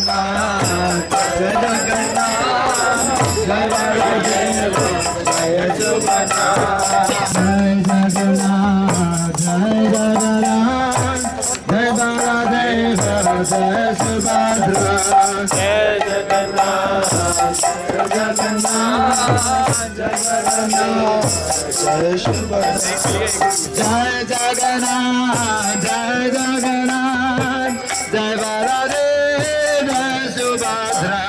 जगन्नाथ जय जगन्नाथ जय बलदेव जय सुभद्रा जय जगन्नाथ जय जगन्नाथ जय बलदेव जय सुभद्रा जय जगन्नाथ जय जगन्नाथ जय जगन्नाथ जय सुभद्रा जय जगन्नाथ जय जगन्नाथ जय बलदेव जय सुभद्रा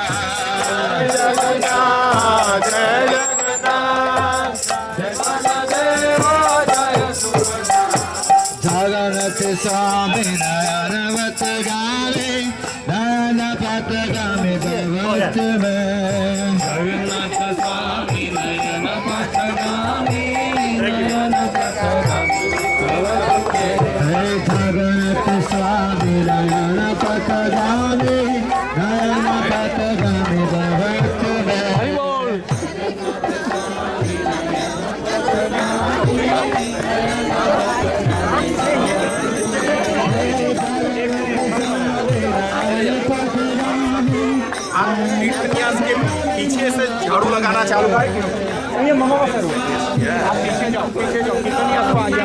जय जगन्नाथ जय जगन्नाथ जय बलदेव जय सुभद्रा जगन्नाथ स्वामी नयनवत गावे नयन पथगामी भगवत में जगन्नाथ स्वामी नयन पथगामी नयन पथगामी भगवत में जगन्नाथ स्वामी नयन पथगामी नयन पथगामी भगवत में कीर्तनियास के पीछे से झाड़ू लगाना चालू है। ये ममा आप पीछे जाओ कीर्तनियास को आगे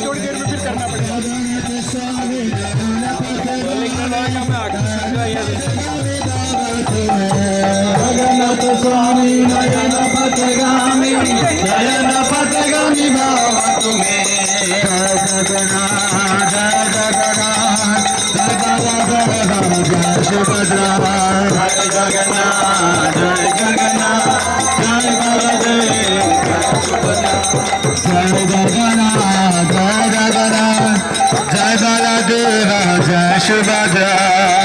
थोड़ी देर में फिर करना पड़ेगा। जगन्नाथ स्वामी नयन पथगामी नयन पथगामी भाव तुम्हें जय जगन्नाथ जय जगन्नाथ जय बलदेव जय सुभद्रा जय जगन्नाथ जय जगन्नाथ जय बलदेव जय सुभद्रा जय जगन्नाथ जय जगन्नाथ जय बलदेव जय सुभद्रा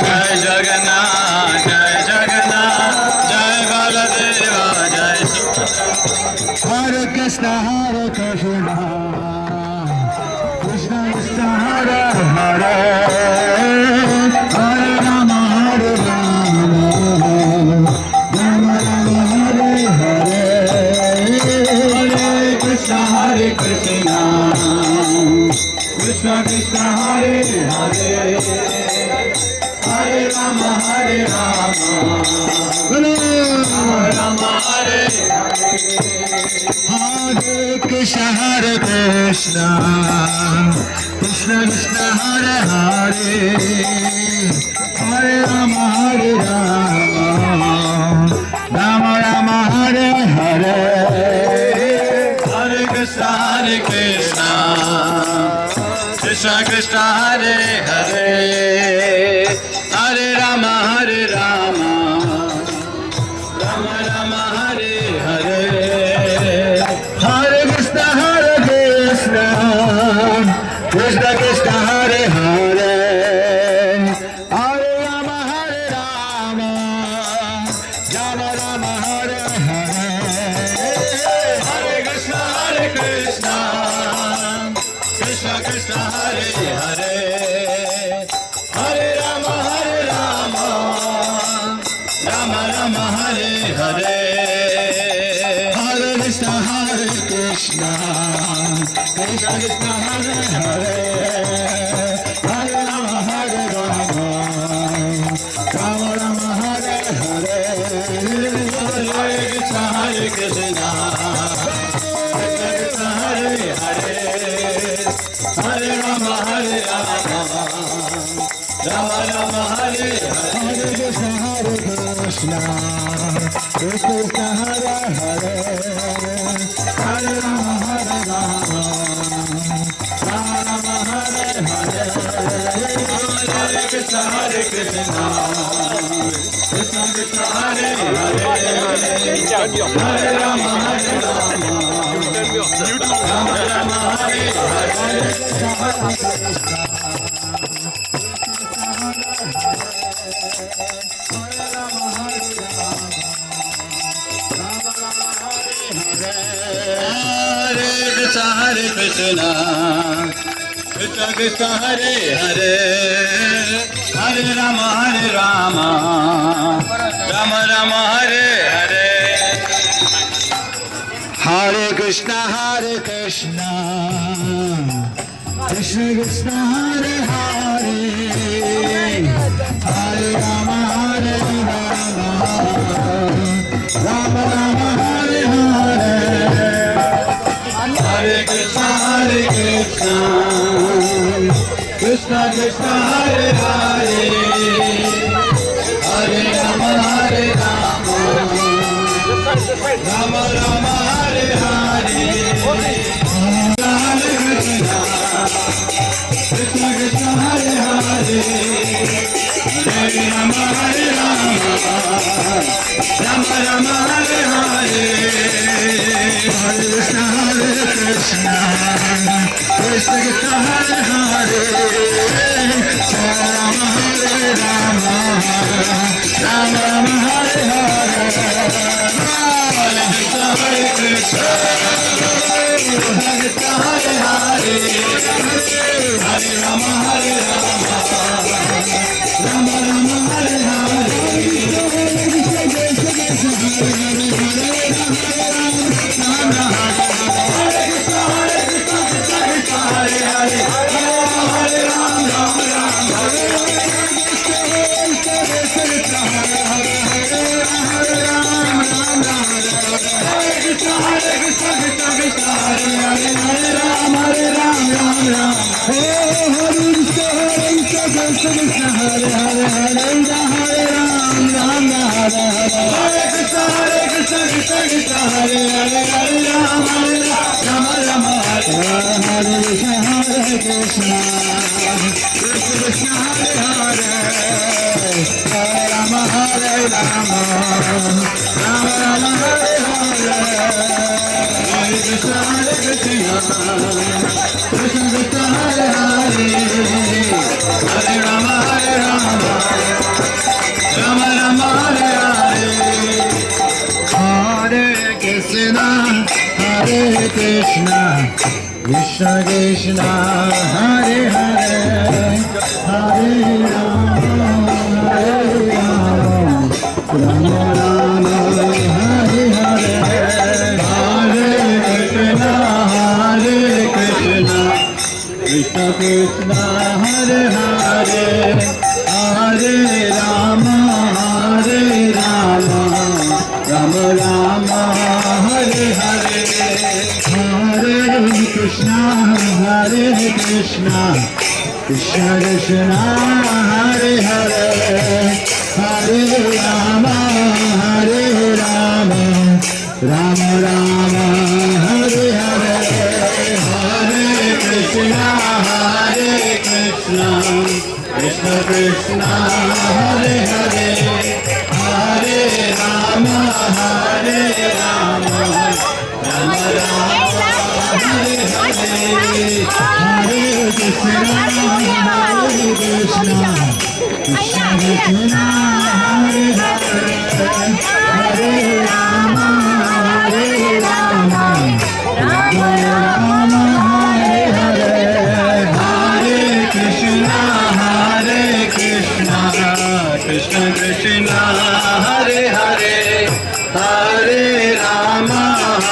जय जगन्नाथ जय जगन्नाथ जय बलदेव जय सुभद्रा हरे कृष्ण कृष्ण कृष्ण हरे हरे हरे राम राम राम हरे हरे हरे कृष्ण कृष्ण कृष्ण हरे हरे हरे राम बोलो Ram Hare Hare Krishna Krishna Krishna Hare Hare Hare Ram Ram Ram Hare Hare Hare Krishna Krishna Krishna Hare Hare Hare Ram Ram Ram Hare Hare Hare Krishna Krishna Krishna Hare Hare Hare Ram Ram Ram Hare Hare Hare Krishna Krishna Krishna Hare Hare Hare Ram Ram Hare Hare Hare Krishna Krishna Hare Hare Hare Ram Ram Hare Hare Hare Krishna Hare Hare Hare Ram Ram Hare Hare Krishna Krishna Hare Hare Hare Ram Ram Hare Hare Hare Krishna Krishna Krishna Hare Hare Hare Rama Hare Rama Rama Rama Hare Hare Hare Krishna Krishna Krishna Hare Hare Hare Rama Hare Rama Rama Rama Hare Hare Hare Krishna Krishna Krishna Hare Hare Hare Rama Hare Rama Rama Rama Hare Hare Hare Krishna Krishna Krishna Hare Hare Hare Rama Hare Rama Rama Rama Hare Hare Hare Krishna Krishna Krishna Hare Hare Hare Rama Hare Rama Rama Rama Hare Hare Hare Krishna Krishna Krishna Krishna Hare Hare Hare Rama Hare Rama Rama Rama Hare Hare Hare Krishna Krishna Krishna Krishna Hare Hare Hare Rama Hare Rama Rama Rama Hare Hare Krishna Krishna Hare Hare Hare Rama Hare Rama Rama Rama Hare Hare Hare Krishna Krishna Krishna Hare Hare Hare Rama Rama Rama Hare Hare Hare Krishna Krishna Krishna Hare Hare Hare Rama Rama Rama Hare Hare Hare Krishna Krishna Krishna Hare Hare Hare Rama Rama Rama Hare Hare Hare Krishna Krishna Krishna Hare Hare Hare Rama Rama Rama Hare Hare Hare Krishna Krishna Krishna Hare Hare Hare Rama Rama Rama Hare Hare Hare Krishna Krishna Krishna Hare Hare Hare Rama Rama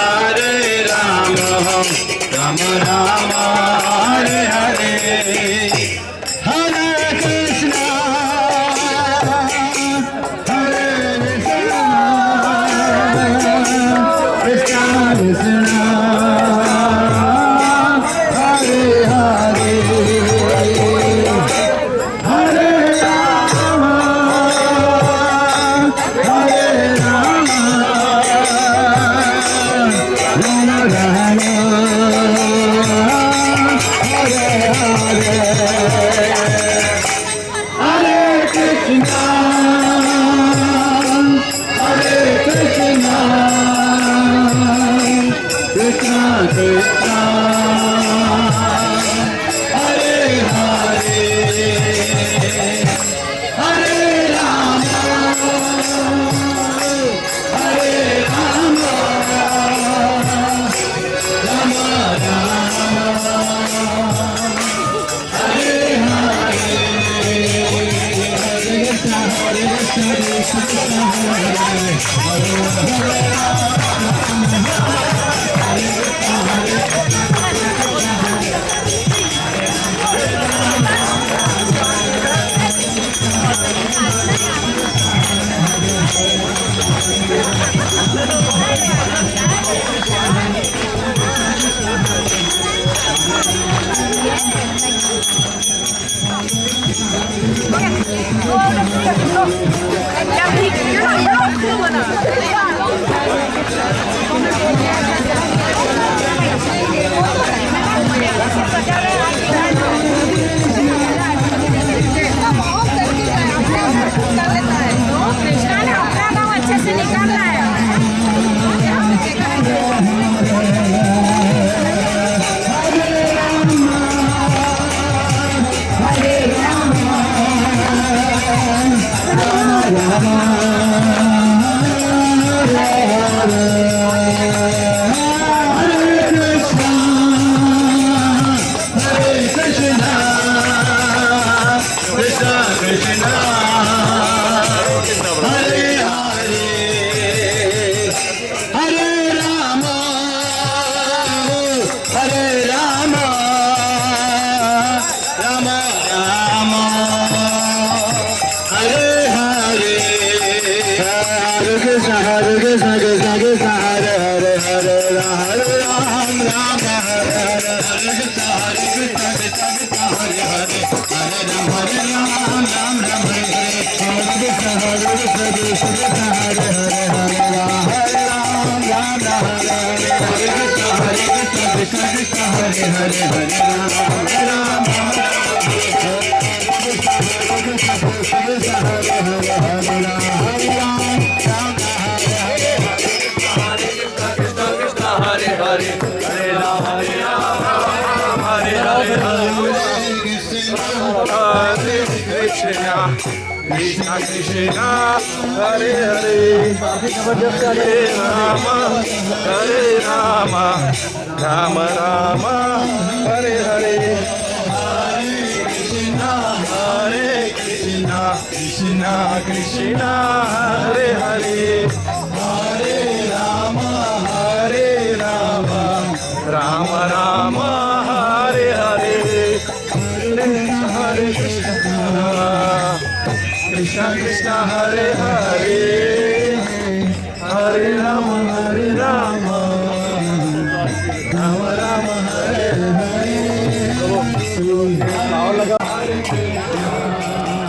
Krishna ने अपना काम अच्छे से निकालना है। Krishna Krishna Hare Hare Hare Rama Hare Rama Rama Rama Hare Hare Hare Krishna Krishna Krishna Hare Hare Hare Rama Hare Rama Rama Rama Hare Hare Hare Krishna Krishna Krishna Hare Hare Hare Rama Hare Rama Rama Rama Hare Hare Krishna Krishna Hare Hare Hare Rama Hare Rama Rama Rama Hare Hare Hare Krishna Hare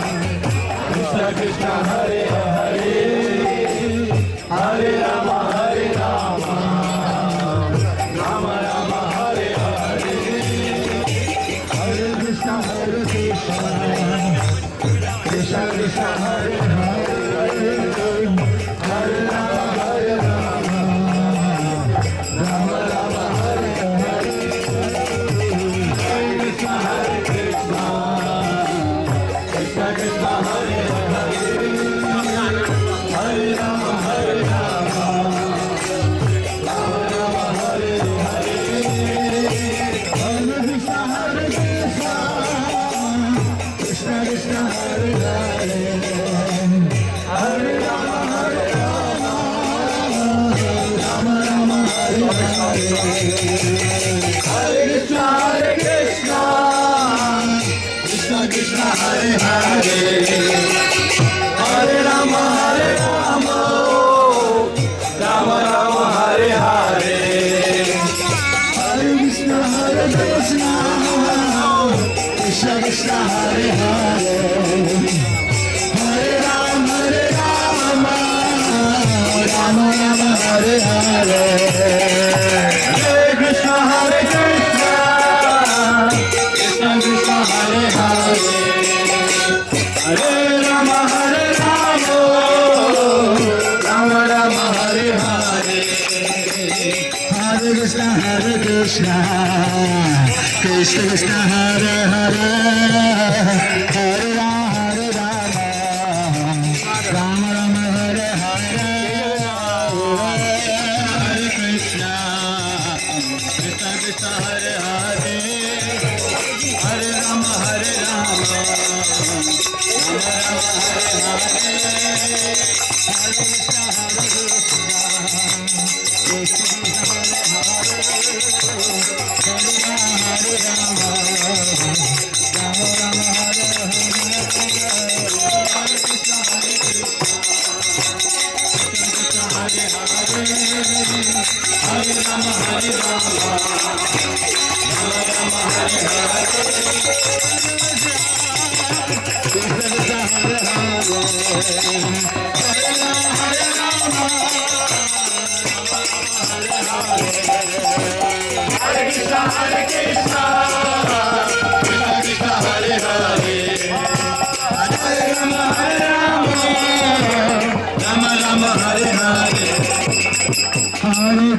Krishna Krishna Krishna Hare Hare Hare Rama Hare Rama Rama Rama Hare Hare Hare Krishna Hare Krishna Krishna Krishna Hare Hare Hare Rama Hare Rama Rama Rama Hare Hare Hare Krishna Hare Krishna Krishna Krishna Hare Hare Hare Rama Hare Rama Rama Rama Hare Hare Hare Krishna Hare Krishna Krishna Krishna Hare Hare Hare Rama Hare Rama Rama Rama Hare Hare Hare Krishna Hare Krishna Krishna Krishna Hare Hare Hare Rama Rama Rama Hare Hare Hare Krishna Hare Krishna Krishna Krishna Hare Hare Hare Rama Rama Rama Hare Hare Hare Krishna Hare Krishna Krishna Krishna Hare Hare Hare Rama Rama Rama Hare Hare Hare Krishna Krishna Krishna Hare Hare Hare Rama Rama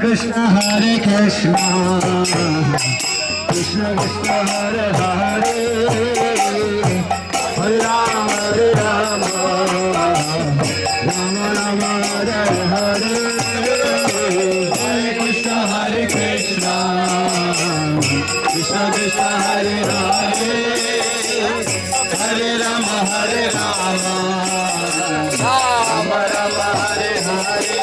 Krishna Hare Krishna Krishna Krishna Hare Hare Hare Rama Hare Rama Rama Rama Hare Hare Hare Krishna Hare Krishna Krishna Krishna Hare Hare Hare Rama Hare Rama Rama Rama Hare Hare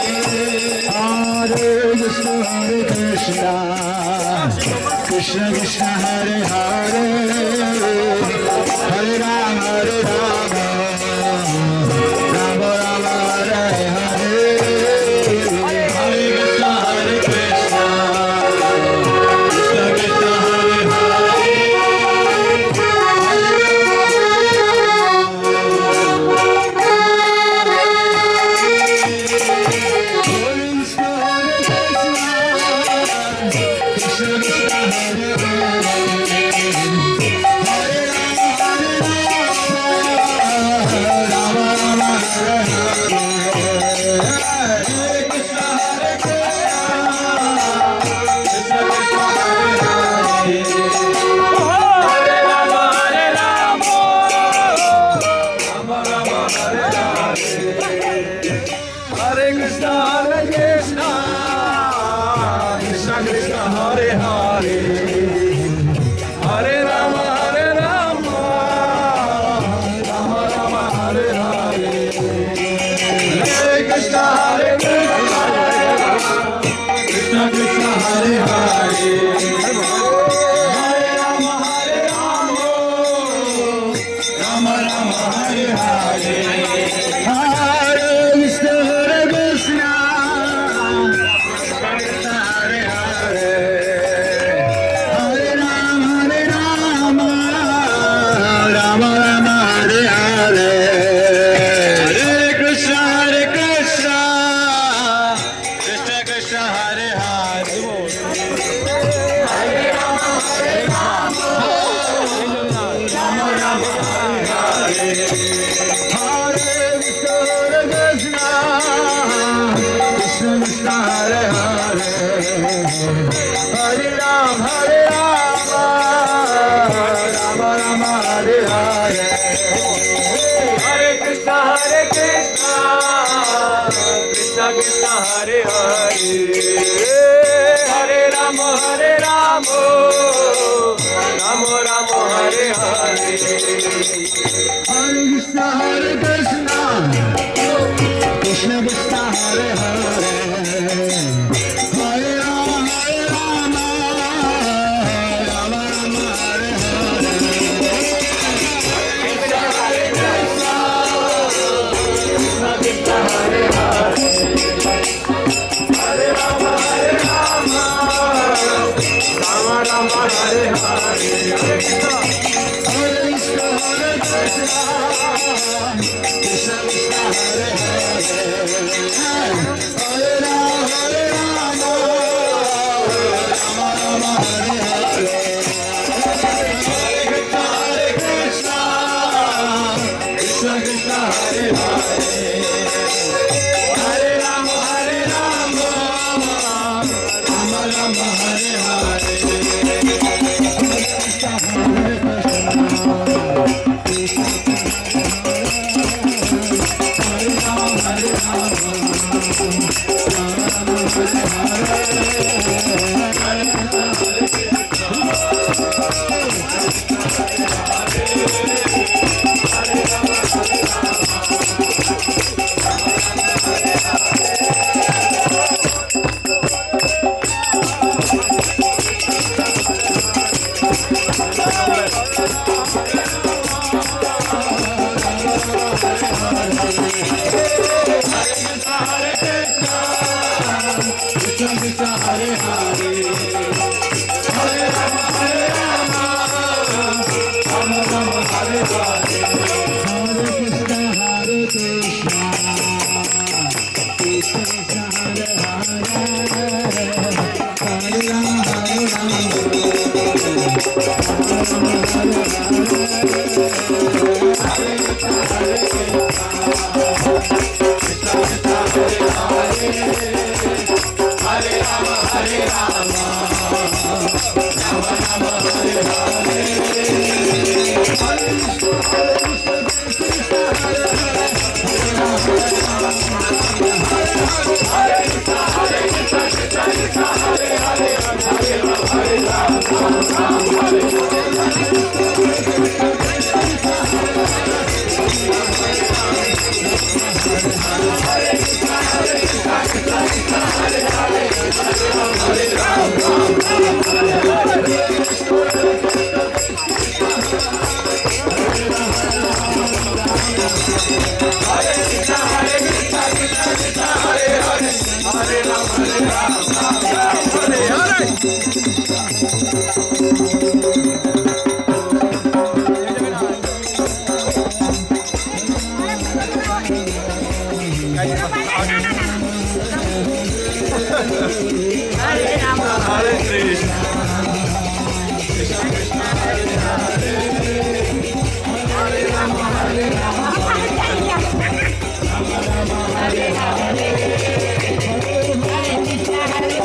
Hare Krishna Hare Krishna Krishna Krishna Hare Hare Hare Rama Hare Rama Rama Rama Hare Hare Hare Krishna Hare Krishna Krishna Krishna Hare Hare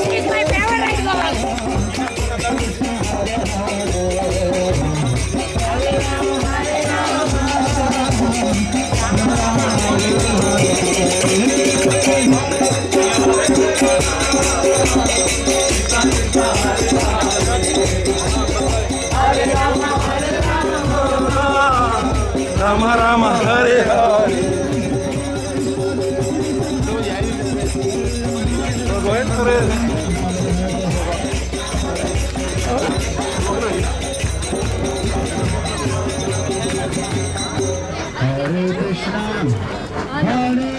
He's my favorite Lord. Rama Rama Hare Hare. Rohit Hare. Hare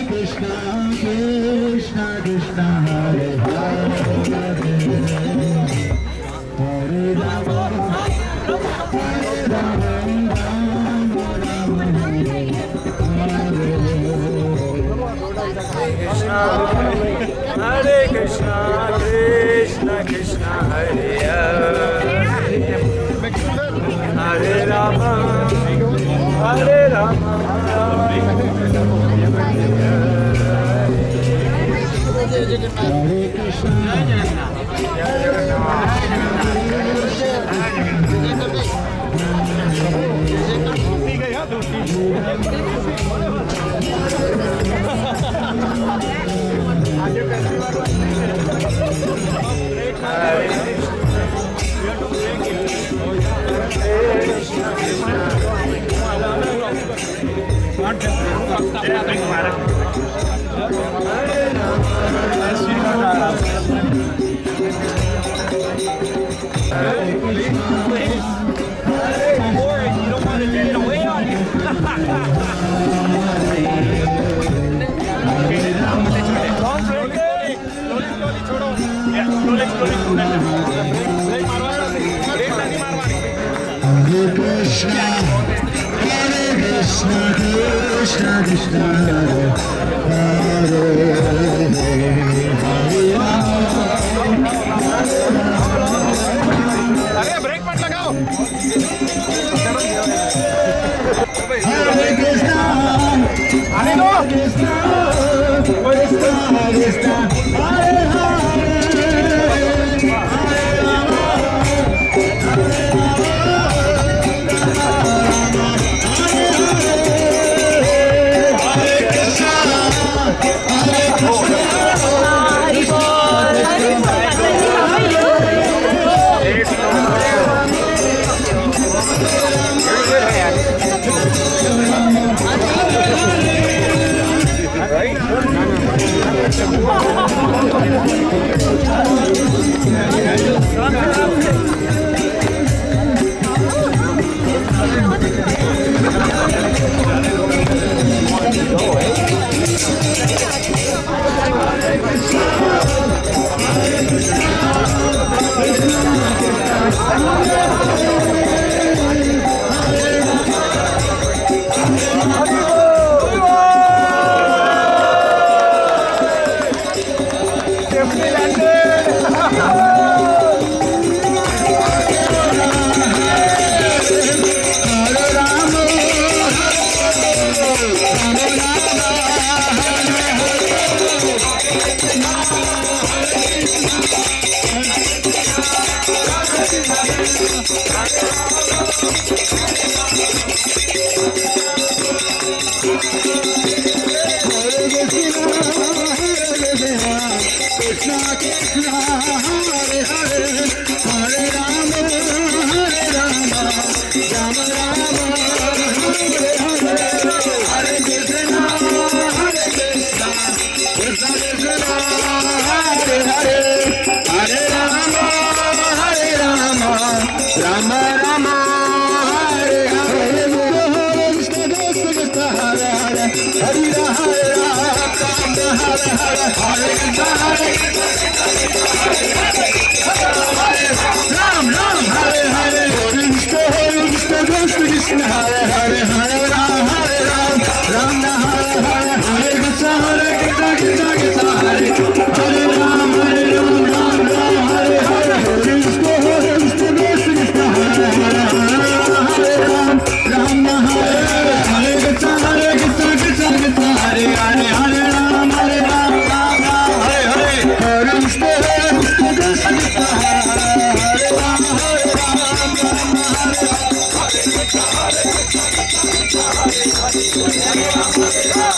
Krishna, Krishna Krishna, Hare Hare, Hare Rama, Hare Rama, Hare Krishna, Krishna Krishna, Hare Hare. Hare Rama, Hare Rama. Hare Krishna. Hare Krishna, Krishna Krishna, Hare Hare, Hare अरे break मत लगाओ. Hare Krishna, आने दो. Krishna Krishna, Krishna, Hare Hare, Hare Rama, Right? Hare